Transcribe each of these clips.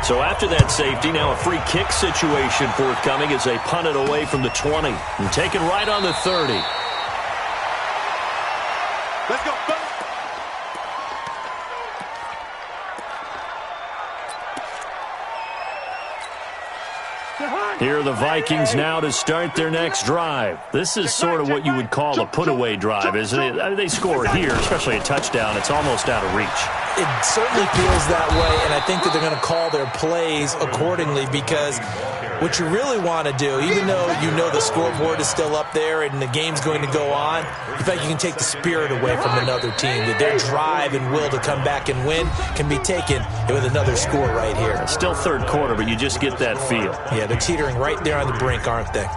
So after that safety, now a free kick situation forthcoming as they punt it away from the 20 and take it right on the 30. Let's go. Here are the Vikings now to start their next drive. This is sort of what you would call a put-away drive, isn't it? I mean, they score here, especially a touchdown. It's almost out of reach. It certainly feels that way, and I think that they're going to call their plays accordingly because what you really want to do, even though you know the scoreboard is still up there and the game's going to go on, in fact, you can take the spirit away from another team. That their drive and will to come back and win can be taken with another score right here. It's still third quarter, but you just get that feel. Yeah, they're teetering right there on the brink, aren't they?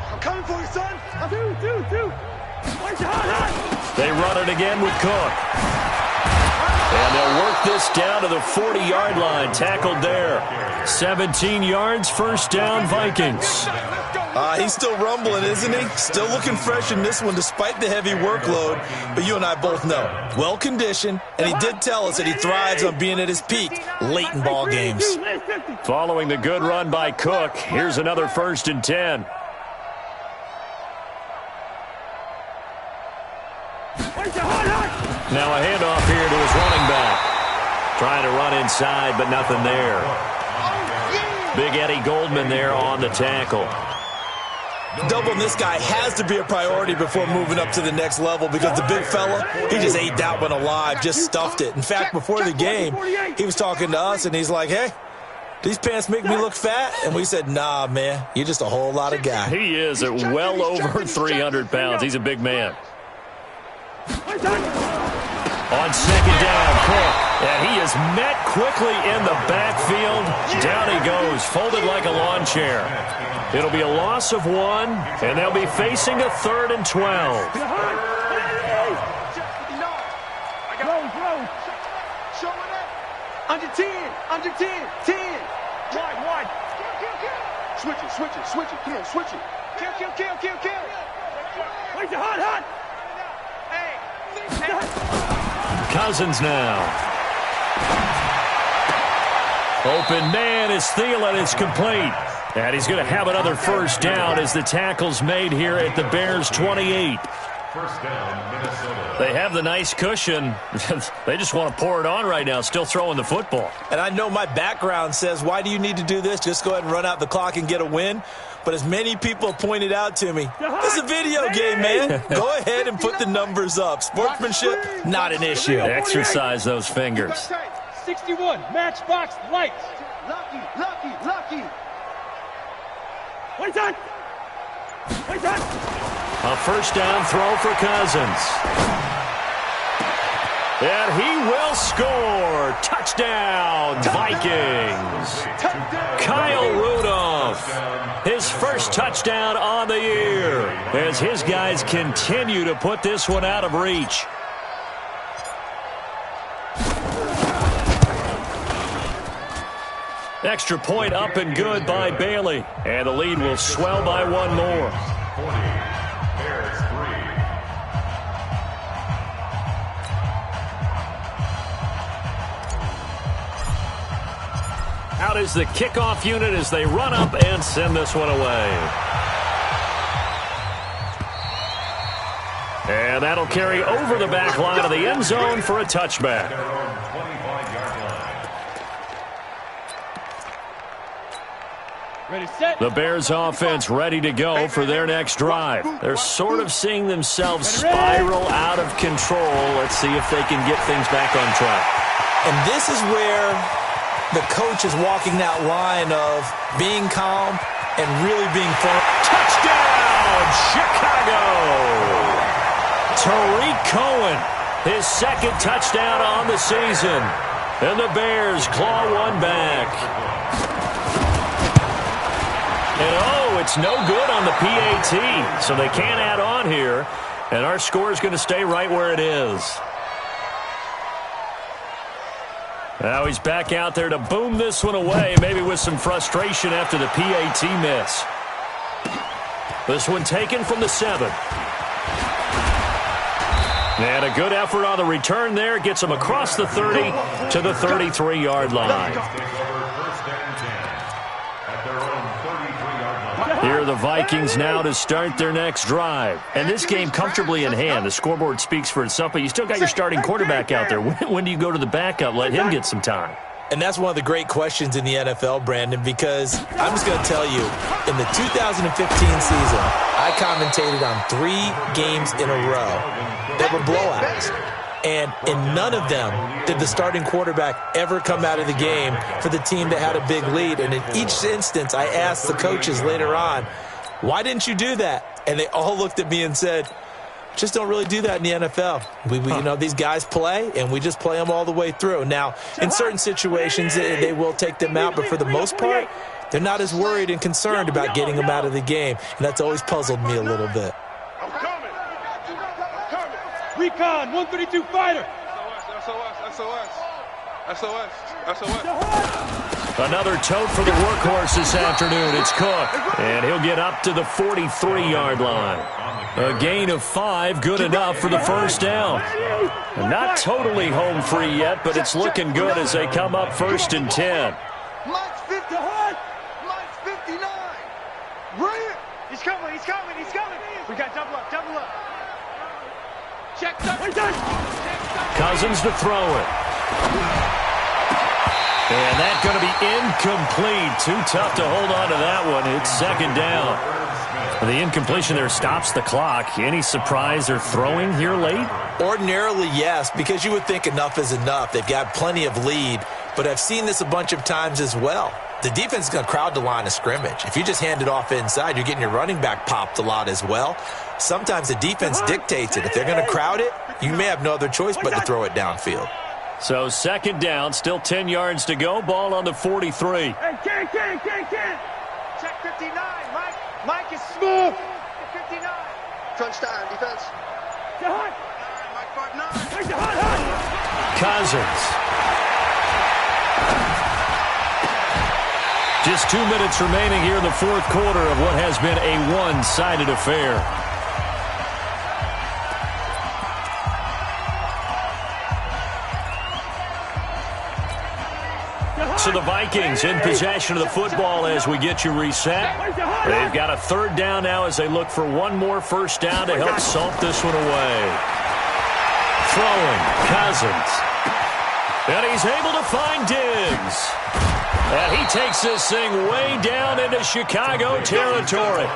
I'm coming for you, son. Two. They run it again with Cook. And they'll work this down to the 40-yard line. Tackled there. 17 yards, first down, Vikings. He's still rumbling, isn't he? Still looking fresh in this one despite the heavy workload. But you and I both know, well-conditioned, and he did tell us that he thrives on being at his peak late in ball games. Following the good run by Cook, here's another 1st and 10. Now a handoff here to his running back. Trying to run inside, but nothing there. Big Eddie Goldman there on the tackle. Doubling this guy has to be a priority before moving up to the next level because the big fella, he just ate that one alive, just stuffed it. In fact, before the game, he was talking to us, and he's like, hey, these pants make me look fat? And we said, nah, man, you're just a whole lot of guy. He is at well over 300 pounds. He's a big man. On second down, Cook. And he is met quickly in the backfield. Down he goes, folded like a lawn chair. It'll be a loss of 1, and they'll be facing a 3rd and 12. Under 10. 10. Wide. Switch it. Come on, switch it. Kill. Wait, hot. Cousins now. Open man is Thielen. It's complete. And he's going to have another first down as the tackle's made here at the Bears' 28. First down, Minnesota. They have the nice cushion. They just want to pour it on right now, still throwing the football. And I know my background says, why do you need to do this? Just go ahead and run out the clock and get a win. But as many people have pointed out to me, this is a video game, man. Go ahead and put the numbers up. Sportsmanship, not an issue. Exercise those fingers. 61, matchbox lights. Lucky. Wait on. A first down throw for Cousins. And he will score. Touchdown, Vikings. Kyle Rudolph, his first touchdown on the year as his guys continue to put this one out of reach. Extra point up and good by Bailey. And the lead will swell by 1 more. 40, Bears 3. Out is the kickoff unit as they run up and send this one away. And that'll carry over the back line of the end zone for a touchback. Ready, set. The Bears offense ready to go for their next drive. They're sort of seeing themselves spiral out of control. Let's see if they can get things back on track. And this is where the coach is walking that line of being calm and really being firm. Touchdown, Chicago! Tariq Cohen, his second touchdown on the season. And the Bears claw one back. And oh, it's no good on the PAT, so they can't add on here. And our score is going to stay right where it is. Now he's back out there to boom this one away, maybe with some frustration after the PAT miss. This one taken from the 7. And a good effort on the return there. Gets him across the 30 to the 33-yard line. Here are the Vikings now to start their next drive. And this game comfortably in hand. The scoreboard speaks for itself, but you still got your starting quarterback out there. When do you go to the backup? Let him get some time. And that's one of the great questions in the NFL, Brandon, because I'm just going to tell you, in the 2015 season, I commentated on 3 games in a row that were blowouts. And in none of them did the starting quarterback ever come out of the game for the team that had a big lead. And in each instance, I asked the coaches later on, why didn't you do that? And they all looked at me and said, just don't really do that in the NFL. You know, these guys play, and we just play them all the way through. Now, in certain situations, they will take them out, but for the most part, they're not as worried and concerned about getting them out of the game. And that's always puzzled me a little bit. Recon, 132 fighter. SOS. Another tote for the workhorse this afternoon. It's Cook, and he'll get up to the 43-yard line. A gain of 5, good enough for the first down. Not totally home free yet, but it's looking good as they come up 1st and 10. Mike's 50. Mike's 59. Bring it. He's coming. We got double up. Check. Cousins to throw it. And that's going to be incomplete. Too tough to hold on to that one. It's 2nd down. The incompletion there stops the clock. Any surprise they're throwing here late? Ordinarily, yes, because you would think enough is enough. They've got plenty of lead, but I've seen this a bunch of times as well. The defense is going to crowd the line of scrimmage. If you just hand it off inside, you're getting your running back popped a lot as well. Sometimes the defense dictates it. If they're going to crowd it, you may have no other choice but to throw it downfield. So 2nd down, still 10 yards to go. Ball on the 43. Hey, Ken. Check 59. Mike is smooth. 59. Crunch time, defense. Mike 5-9. Cousins. Just 2 minutes remaining here in the 4th quarter of what has been a one-sided affair. So the Vikings in possession of the football as we get you reset. They've got a 3rd down now as they look for one more first down to help salt this one away. Throwing, Cousins. And he's able to find Diggs. And he takes this thing way down into Chicago territory.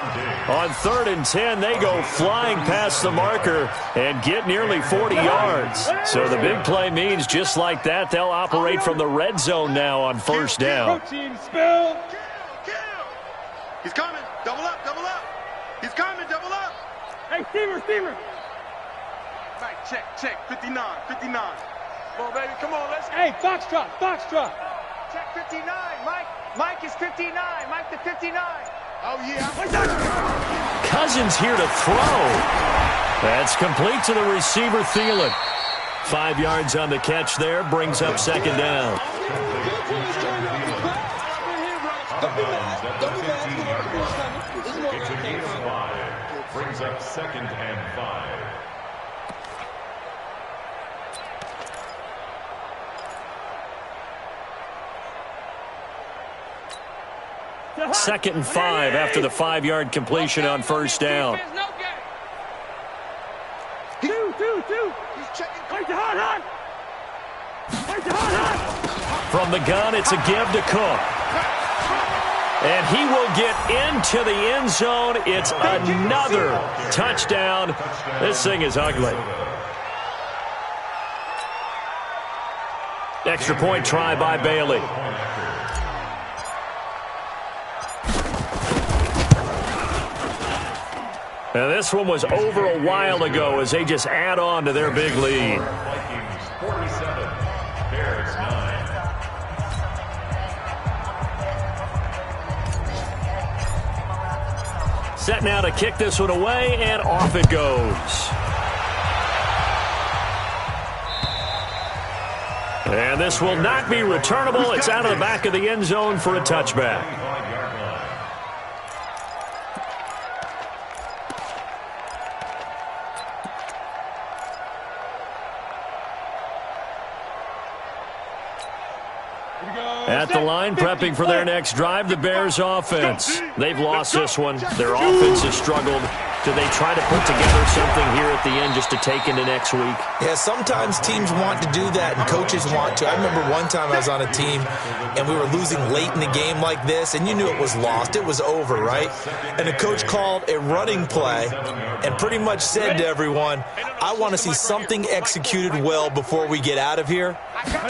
On 3rd and 10, they go flying past the marker and get nearly 40 yards. So the big play means just like that, they'll operate from the red zone now on 1st down. Protein spill. Kill. He's coming. Double up. He's coming. Double up. Hey, steamer. Mike, check. 59. Come on, baby. Come on, let's go. Hey, Foxtrot. Check 59. Mike is 59. Mike the 59. Oh, yeah. Cousins here to throw. That's complete to the receiver, Thielen. 5 yards on the catch there, brings up 2nd down. Brings up 2nd and 5. Second and 5 after the 5-yard completion on 1st down. Two. He's checking. From the gun, it's a give to Cook. And he will get into the end zone. It's another touchdown. This thing is ugly. Extra point try by Bailey. Now this one was over a while ago as they just add on to their big lead. Vikings 47, Bears 9. Set now to kick this one away, and off it goes. And this will not be returnable. It's out of the back of the end zone for a touchback. At the line, prepping for their next drive, the Bears offense. They've lost this one. Their offense has struggled. Do they try to put together something here at the end just to take into next week? Yeah, sometimes teams want to do that and coaches want to. I remember one time I was on a team and we were losing late in the game like this, and you knew it was lost. It was over, right? And the coach called a running play and pretty much said to everyone, I want to see something executed well before we get out of here.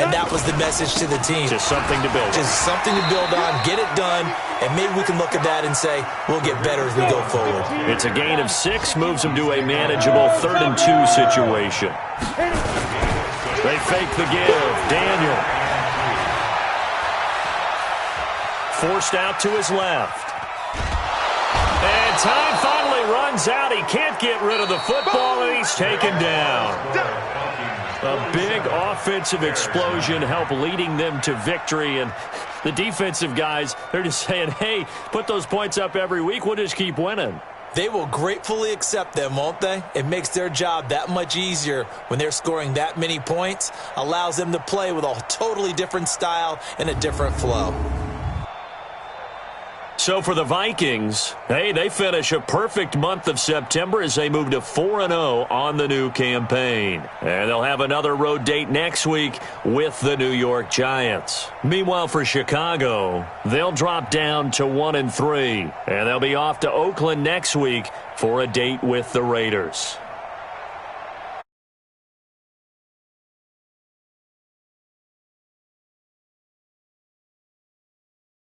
And that was the message to the team. Just something to build on. Just something to build on, get it done, and maybe we can look at that and say, we'll get better as we go forward. It's a gain of 6, moves them to a manageable 3rd and 2 situation. They fake the give. Daniel. Forced out to his left. And time finally runs out. He can't get rid of the football, and he's taken down. A big offensive explosion helped leading them to victory, and the defensive guys, they're just saying, hey, put those points up every week. We'll just keep winning. They will gratefully accept them, won't they? It makes their job that much easier when they're scoring that many points, allows them to play with a totally different style and a different flow. So for the Vikings, hey, they finish a perfect month of September as they move to 4-0 on the new campaign. And they'll have another road date next week with the New York Giants. Meanwhile, for Chicago, they'll drop down to 1-3. And they'll be off to Oakland next week for a date with the Raiders.